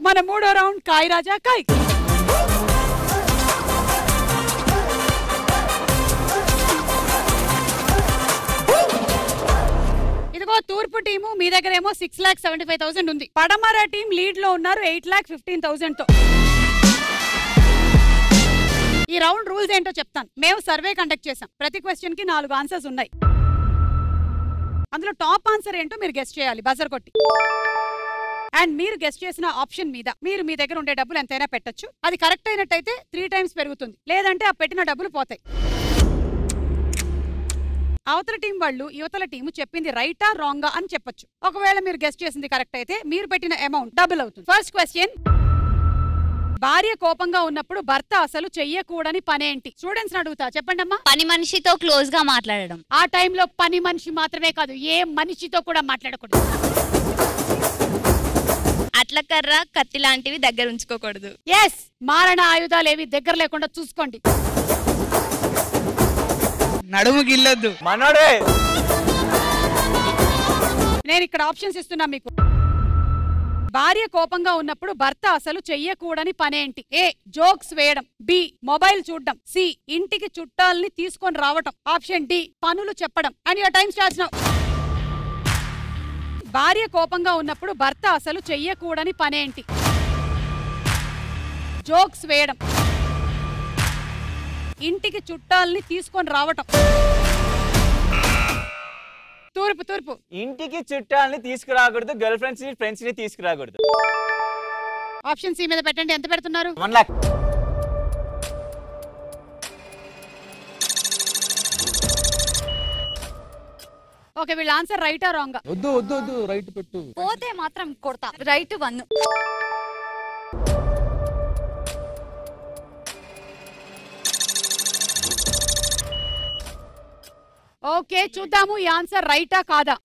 మన 3వ రౌండ్ కాయ్ రాజా కాయ్. ఇదిగో తూర్పు టీము మీ దగ్గర ఏమో 6,75,000 ఉంది. పడమర టీం లీడ్ లో ఉన్నారు 8,15,000 తో. ఈ రౌండ్ రూల్స్ ఏంటో చెప్తాను. మేము సర్వే కండక్ట్ చేసాం. ప్రతి క్వశ్చన్ కి 4 ఆన్సర్స్ ఉన్నాయి. అందులో టాప్ ఆన్సర్ ఏంటో మీరు గెస్ట్ చేయాలి బజర్ కొట్టి. అండ్ మీరు గెస్ట్ చేసిన ఆప్షన్ మీద మీరు మీ దగ్గర ఉండే డబ్బులు ఎంతైనా పెట్టొచ్చు. అది కరెక్ట్ అయినట్టయితే 3 times పెరుగుతుంది, లేదంటే ఆ పెట్టిన డబ్బులు పోతాయి. అవతల టీం వాళ్ళు యువతల టీం చెప్పింది రైటా రాంగా అని చెప్పొచ్చు. ఒకవేళ మీరు గెస్ట్ చేసింది కరెక్ట్ అయితే మీరు పెట్టిన అమౌంట్ డబుల్ అవుతుంది. ఫస్ట్ క్వశ్చన్, భార్య కోపంగా ఉన్నప్పుడు భర్త అసలు చెయ్యకూడని పనేంటి? స్టూడెంట్స్ అడుగుతా, చెప్పండి అమ్మా. పని మనిషితో క్లోజ్ గా మాట్లాడడం. ఆ టైంలో పని మనిషి మాత్రమే కాదు, ఏ మనిషితో కూడా మాట్లాడకూడదు. అట్ల కర్ర కత్తి లాంటివి దగ్గర ఉంచుకోకూడదు. ఎస్, మారణ ఆయుధాలు ఏవి దగ్గర లేకుండా చూసుకోండి. నడుము గిల్లొద్దు. మనోడే. నేను ఇక్కడ ఆప్షన్స్ ఇస్తున్నా మీకు. భార్య కోపంగా ఉన్నప్పుడు భర్త అసలు చెయ్యకూడని పనేంటి? ఏ, జోక్స్ వేయడం. బి, మొబైల్ చూడడం. సి, ఇంటికి చుట్టాలని తీసుకొని రావటం. ఆప్షన్ డి, పనులు చెప్పడం. And your time starts now. భార్య కోపంగా ఉన్నప్పుడు భర్త అసలు చెయ్యకూడని పనేంటి? జోక్స్ వేయడం, ఇంటికి చుట్టాలని తీసుకొని రావటం. తూర్పు తూర్పు. ఇంటికి చుట్టాలని తీసుకురాకూడదు, గర్ల్ ఫ్రెండ్స్ ని తీసుకురాకూడదు. ఆప్షన్ సి మీద పెట్టండి. ఎంత పెడుతున్నారు? 1 lakh. ఓకే, వీళ్ళ ఆన్సర్ రైటా రాంగా? వద్దు వద్దు వద్దు, రైట్ పెట్టు. పోతే మాత్రం కొడతా. రైట్ 1. ఓకే, చూద్దాము ఈ ఆన్సర్ రైటా కాదా.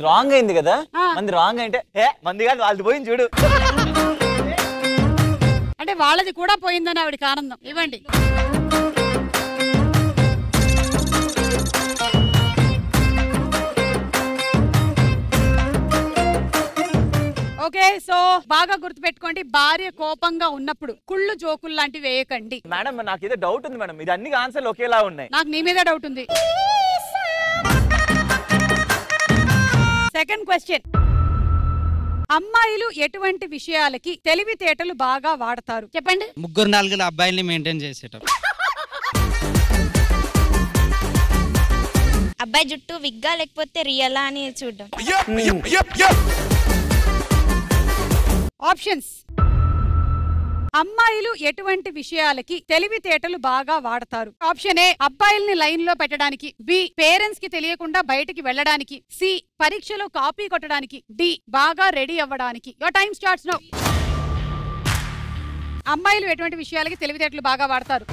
రాంగ్ అయింది కదా, మంది రాంగ్ అంటే మంది కాదు వాళ్ళది పోయింది చూడు. అంటే వాళ్ళది కూడా పోయిందని ఆవిడకి ఆనందం. ఇవ్వండి. ఓకే, సో బాగా గుర్తుపెట్టుకోండి, భార్య కోపంగా ఉన్నప్పుడు కుళ్ళు జోకులు లాంటివి వేయకండి. మేడం నాకు ఏదో డౌట్ ఉంది మేడం, ఇది అన్ని ఆన్సర్లు ఒకేలా ఉన్నాయి. నాకు నీ మీద డౌట్ ఉంది. సెకండ్ క్వశ్చన్, అమ్మాయిలు ఎటువంటి విషయాలకి తెలివితేటలు బాగా వాడతారు? చెప్పండి. 3-4 అబ్బాయిల్ని మెయింటైన్ చేసేటప్పుడు. అబ్బాయి జుట్టు విగ్గా లేకపోతే రియలా అని చూడడం. ఆప్షన్స్, అమ్మాయిలు ఎటువంటి విషయాలకి తెలివితేటలు బాగా వాడతారు? ఆప్షన్ ఏ, అబ్బాయిల్ని లైన్ లో పెట్టడానికి. బి, పేరెంట్స్ కి తెలియకుండా బయటికి వెళ్ళడానికి. సి, పరీక్షలో కాపీ కొట్టడానికి. డి, బాగా రెడీ అవ్వడానికి. Your time starts now. అమ్మాయిలు ఎటువంటి విషయాలకి తెలివితేటలు బాగా వాడతారు?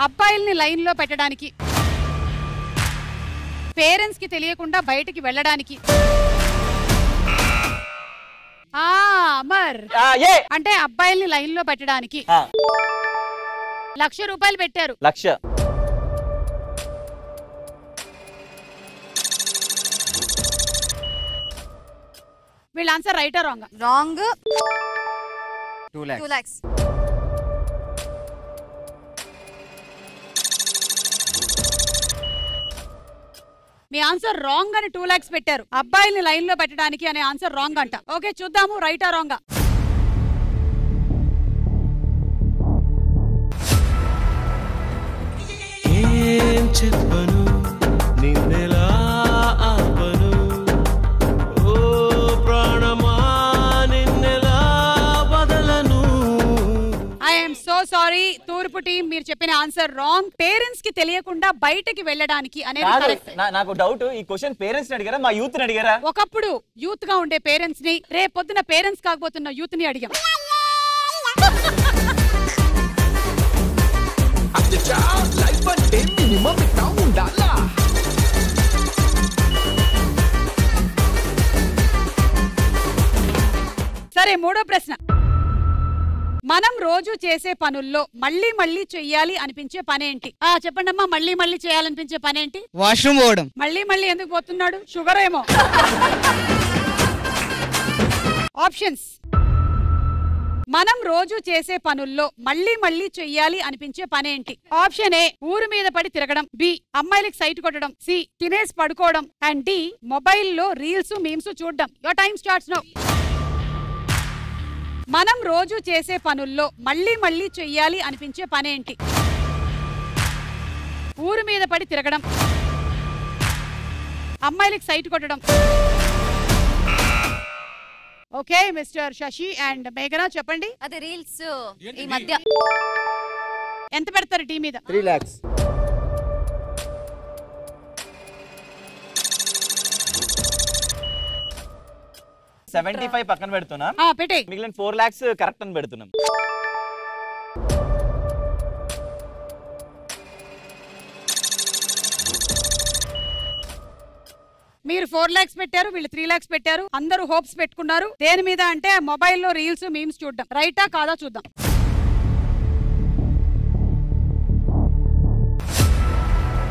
అబ్బాయిల్ని లైన్ లో పెట్టడానికి, పేరెంట్స్ కి తెలియకుండా బయటికి వెళ్ళడానికి. అమర్, అంటే అబ్బాయిల్ని లైన్ లో పెట్టడానికి 1,00,000 రూపాయలు పెట్టారు. 1,00,000. వీళ్ళ ఆన్సర్ రైటా రాంగా? రాంగ్. 2 lakhs. 2 lakhs. మీ ఆన్సర్ రాంగ్ అని 2 lakhs పెట్టారు. అబ్బాయిల్ని లైన్ లో పెట్టడానికి అనే ఆన్సర్ రాంగ్ అంట. ఓకే, చూద్దాము రైటా రాంగా. ఏం చెప్పను నిన్నెలా ఆపను, ఓ ప్రాణమా నిన్నెలా బదలను. ఐఎమ్ సో సారీ, తూర్పు టీం మీరు చెప్పిన ఆన్సర్ రాంగ్. పేరెంట్స్ కి తెలియకుండా బయటకి వెళ్ళడానికి అనేది కరెక్ట్. నాకు డౌట్, ఈ క్వశ్చన్ పేరెంట్స్ ని అడిగారా మా యూత్ ని అడిగారా? ఒకప్పుడు యూత్ గా ఉండే పేరెంట్స్ ని, రేపొద్దున పేరెంట్స్ కాకపోతున్న యూత్ ని అడిగాం. సరే, మూడో ప్రశ్న, మనం రోజు చేసే పనుల్లో మళ్ళీ మళ్ళీ చెయ్యాలి అనిపించే పనేంటి? చెప్పండి అమ్మా, మళ్ళీ మళ్ళీ చేయాలనిపించే పనేంటి? వాష్రూమ్ పోవడం. మళ్ళీ మళ్ళీ ఎందుకు పోతున్నాడు? షుగర్ ఏమో. ఆప్షన్స్, మనం రోజు చేసే పనుల్లో మళ్ళీ మళ్ళీ చెయ్యాలి అనిపించే పనేంటి? ఆప్షన్ ఏ, ఊరు మీద పడి తిరగడం. బి, అమ్మాయిలకి సైట్ కొట్టడం. సి, తినేసి పడుకోవడం. అండ్ డి, మొబైల్లో రీల్స్ మీమ్స్ చూడడం. Your time starts now. మనం రోజు చేసే పనుల్లో మళ్ళీ మళ్ళీ చెయ్యాలి అనిపించే పనేంటి? ఊరు మీద పడి తిరగడం, అమ్మాయిలకి సైట్ కొట్టడం. ఓకే మిస్టర్ శశి అండ్ మేఘనా చెప్పండి. అది రీల్స్ ఈ మధ్య ఎంత పెడతారు టీ మీద? 3 lakhs. 75 పక్కన పెడుతున్నా, పెట్టే మిగిలిన 4 lakhs కరెక్ట్ అని పెడుతున్నాం. మీరు 4 lakhs పెట్టారు, వీళ్ళు 3 lakhs పెట్టారు. అందరూ హోప్స్ పెట్టుకున్నారు దేని మీద అంటే మొబైల్లో రీల్స్ మీమ్స్ చూడడం. రైటా కాదా చూద్దాం.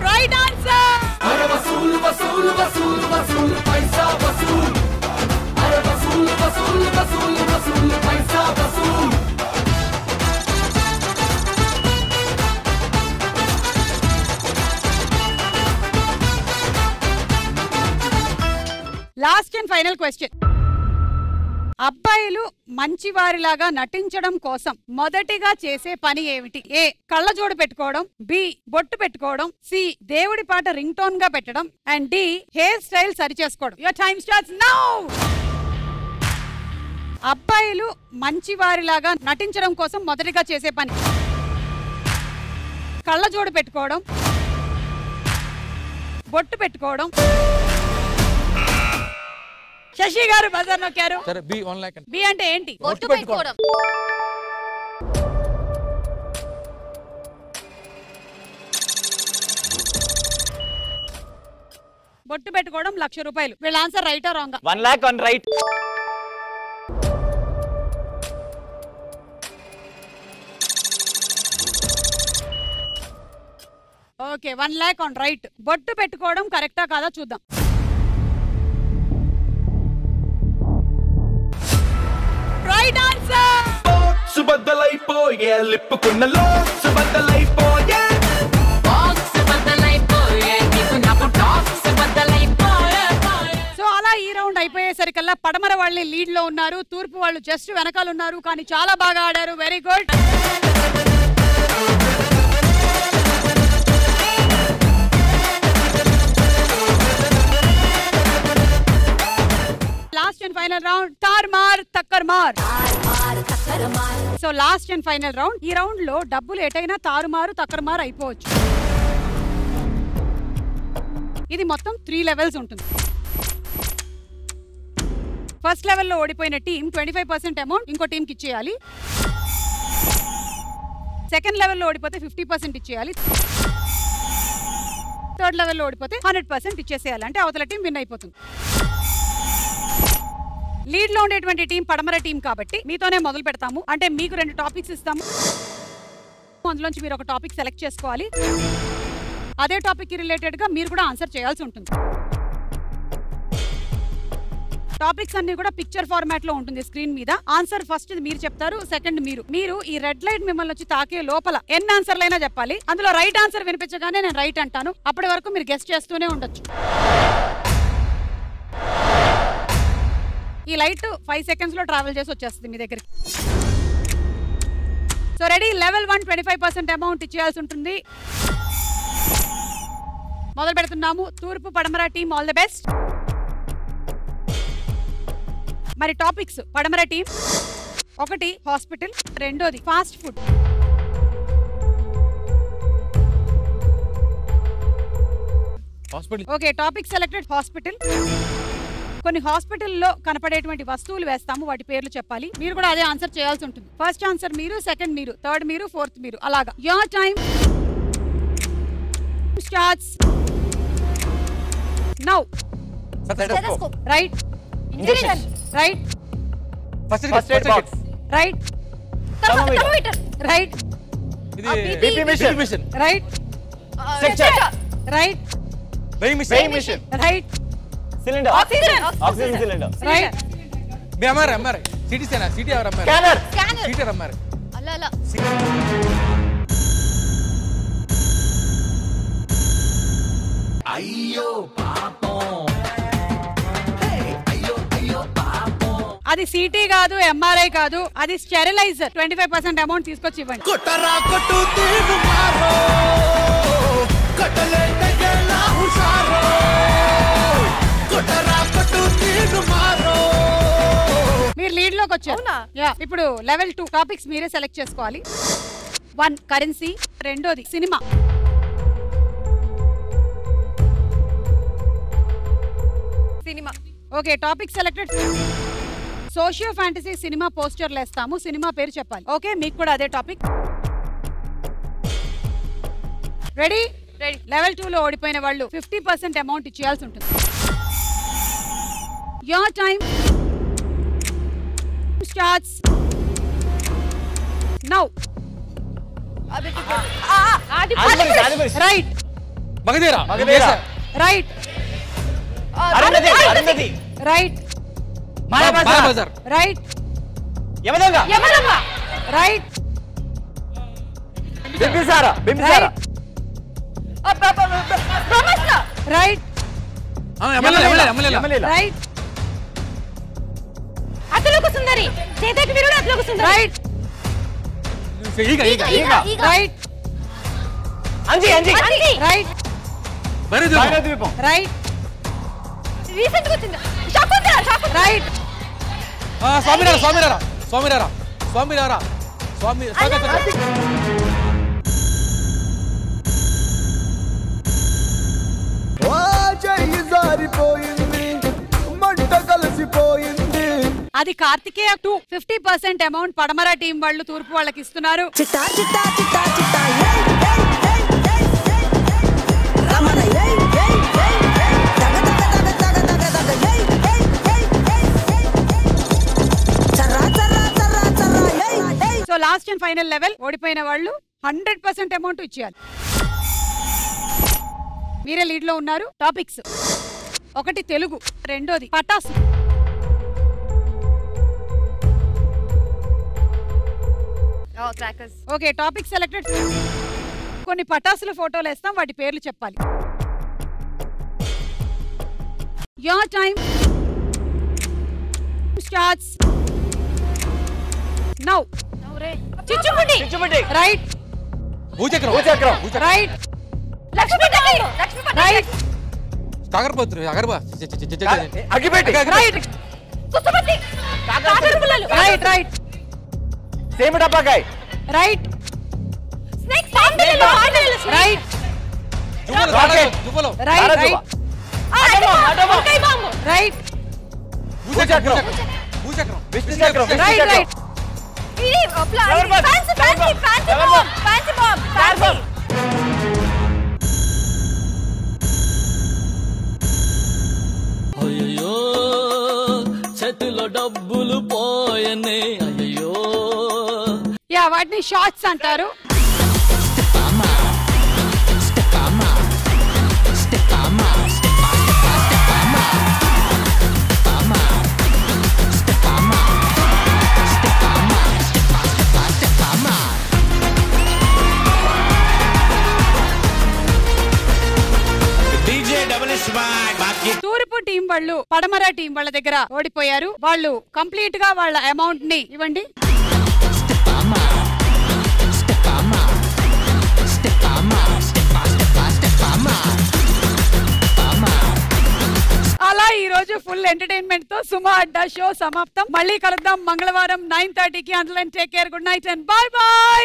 Right answer. అరే వసూలు వసూలు వసూలు వసూలు పైసా వసూలు. అరే వసూలు వసూలు వసూలు వసూలు పైసా వసూలు. Last and final question. అబ్బాయిలు మంచివారిలాగా నటించడం కోసం మొదటిగా చేసే పని ఏమిటి? ఏ కళ్ళజోడు పెట్టుకోవడం, బి బొట్టు పెట్టుకోవడం, సి దేవుడి పాట రింగ్ టోన్ గా పెట్టడం, అండ్ డి హెయిర్ స్టైల్ సరి చేసుకోవడం. Your time starts now. అబ్బాయిలు మంచివారిలాగా నటించడం కోసం మొదటిగా చేసే పని కళ్ళజోడు పెట్టుకోవడం, బొట్టు పెట్టుకోవడం. శశి గారు బజార్ నొక్కారు. సరే బి 1 lakh. బి అంటే ఏంటి? బొట్టు పెట్టుకోవడం. బొట్టు పెట్టుకోవడం 1,00,000 రూపాయలు. వీళ్ళ ఆన్సర్ రైటా రాంగా? 1 lakh on right. Okay 1 lakh on right. బొట్టు పెట్టుకోవడం కరెక్టా కాదా చూద్దాం. Right answer. సుబద్దలైపోయే లిప్పుకున్న లో సుబద్దలైపోయే బాక్స్ బద్దలైపోయే నీకు నాకు టాక్స్ బద్దలైపోయే. సో అలా ఈ రౌండ్ అయిపోయేసరికల్లా పడమర వాళ్ళే లీడ్ లో ఉన్నారు, తూర్పు వాళ్ళు జస్ట్ వెనకాల ఉన్నారు. కానీ చాలా బాగా ఆడారు. Very good. Last and final round తార్మార్ తక్కర్మార్. So last and final round. ఈ రౌండ్ లో డబ్బులు ఎటైనా తారుమారు తక్కర్మార్ అయిపోవచ్చు. ఇది మొత్తం 3 levels ఉంటుంది. ఫస్ట్ లెవెల్లో ఓడిపోయిన టీం 25% అమౌంట్ ఇంకో టీంకి ఇచ్చేయాలి. సెకండ్ లెవెల్లో ఓడిపోతే 50% ఇచ్చేయాలి. థర్డ్ లెవెల్లో ఓడిపోతే 100% ఇచ్చేసేయాలి. అంటే అవతల టీం విన్ అయిపోతుంది. లీడ్ లో ఉండేటువంటి టీం పడమర టీం కాబట్టి మీతోనే మొదలు పెడతాము. అంటే మీకు 2 టాపిక్స్ ఇస్తాము. అందులోంచి మీరు ఒక టాపిక్ సెలెక్ట్ చేసుకోవాలి. అదే టాపిక్ కి రిలేటెడ్ గా మీరు కూడా ఆన్సర్ చేయాల్సి ఉంటుంది. టాపిక్స్ అన్ని కూడా పిక్చర్ ఫార్మాట్ లో ఉంటుంది స్క్రీన్ మీద. ఆన్సర్ ఫస్ట్ మీరు చెప్తారు, సెకండ్ మీరు ఈ రెడ్ లైట్ మిమ్మల్ని వచ్చి తాకే లోపల ఎన్ని ఆన్సర్లైనా చెప్పాలి. అందులో రైట్ ఆన్సర్ వినిపించగానే నేను రైట్ అంటాను. అప్పటి వరకు మీరు గెస్ట్ చేస్తూనే ఉండొచ్చు. ఈ లైట్ 5 seconds లో ట్రావెల్ చేసి వచ్చేస్తుంది మీ దగ్గరికి. So ready. లెవెల్ 1 25% అమౌంట్ ఇచ్చేయాల్సి ఉంటుంది. మొదలు పెడుతున్నాము. తూర్పు పడమర టీం ఆల్ ది బెస్ట్. మరి టాపిక్స్ పడమర team: 1 hospital, 2 fast food. Okay topic selected hospital. కొన్ని హాస్పిటల్లో కనపడేటువంటి వస్తువులు వేస్తాము, వాటి పేర్లు చెప్పాలి. మీరు కూడా అదే ఆన్సర్ చేయాల్సి ఉంటుంది. ఫస్ట్ ఆన్సర్ మీరు, సెకండ్ మీరు, థర్డ్ మీరు, ఫోర్త్ మీరు, అలాగా. Your time starts now. Right. Right. First aid box. Right. Thermometer. Right. ఇది BP machine. Right. Suction. Right. Weighing machine. Right. Cylinder. Oxygen cylinder. Right. MRI. CT సేనా. CT ఎవరు MRI? Scanner. CT MRI. అలా అయ్యో పాపం. అయ్యో అయ్యో పాపం. అది సిటీ కాదు, ఎంఆర్ఐ కాదు, అది స్టెరిలైజర్. 25% అమౌంట్ తీసుకొచ్చి ఇవ్వండి. కొట్టరా కొట్టు తీరు మారో, కొట్టలే తగలా హుషారో. ఫ్యూచర్. ఇప్పుడు లెవెల్ 2 టాపిక్స్ మీరే సెలెక్ట్ చేసుకోవాలి. 1 కరెన్సీ, రెండోది cinema. Cinema. Okay topic selected. Socio fantasy cinema పోస్టర్లు వేస్తాము, సినిమా పేరు చెప్పాలి. ఓకే మీకు కూడా అదే టాపిక్. రెడీ? రెడీ. లెవెల్ 2 లో ఓడిపోయిన వాళ్ళు 50% అమౌంట్ ఇచ్చేయాల్సి ఉంటుంది. Your time starts now. Right. Magadheera. Right. Right. Mayabazar. Right. Yamadonga. Right. Bimbisara. Right. Right. Athiloka Sundari. చేతకి Veerudu Athiloka Sundari. Right. Right. Anji. Right. Bhairavadweepam. Right. Recent గా వచ్చింది. శకుంతల. రైట్. స్వామిరారా. అది కార్తికేయ 2. 50% అమౌంట్ పడమర టీం వాళ్ళు తూర్పు వాళ్ళకి ఇస్తున్నారు. So last and final level ఓడిపోయిన వాళ్ళు 100% అమౌంట్ ఇచ్చేయాలి. మీరే లీడ్ లో ఉన్నారు. టాపిక్స్ 1 తెలుగు, రెండోది పటాసు. Okay topic selected. కొన్ని పటాసుల ఫోటోలు వేస్తాం, వాటి పేర్లు చెప్పాలి. Your time starts now. చిచ్చుబుడ్డి. రైట్. భూచక్రం. రైట్. లక్ష్మీపతి. రైట్. కాకరపత్రి. అగ్గిపెట్టి. రైట్. కుసుమతి. కాకరపుల్లలు. రైట్. సేమ్ డబ్బాకాయ. రైట్. స్నేక్. పాండలు. రైట్. జువ్వలు. రైట్. వంకాయ బాంబు. రైట్. భూచక్రం. విష్ణు చక్రం. రైట్. Fancy bomb. అయ్యో చేతిలో డబ్బులు పోయనే. అయ్యో యా వాటిని షార్ట్స్ అంటారు. తూర్పు టీం వాళ్ళు పడమర టీం వాళ్ళ దగ్గర ఓడిపోయారు. వాళ్ళు కంప్లీట్ గా వాళ్ళ అమౌంట్ ని ఇవ్వండి. అలా ఈ రోజు ఫుల్ ఎంటర్టైన్మెంట్ తో సుమా అడ్డా షో సమాప్తం. మళ్ళీ కలుద్దాం మంగళవారం 9:30కి. అంతలో take care, good night and by by.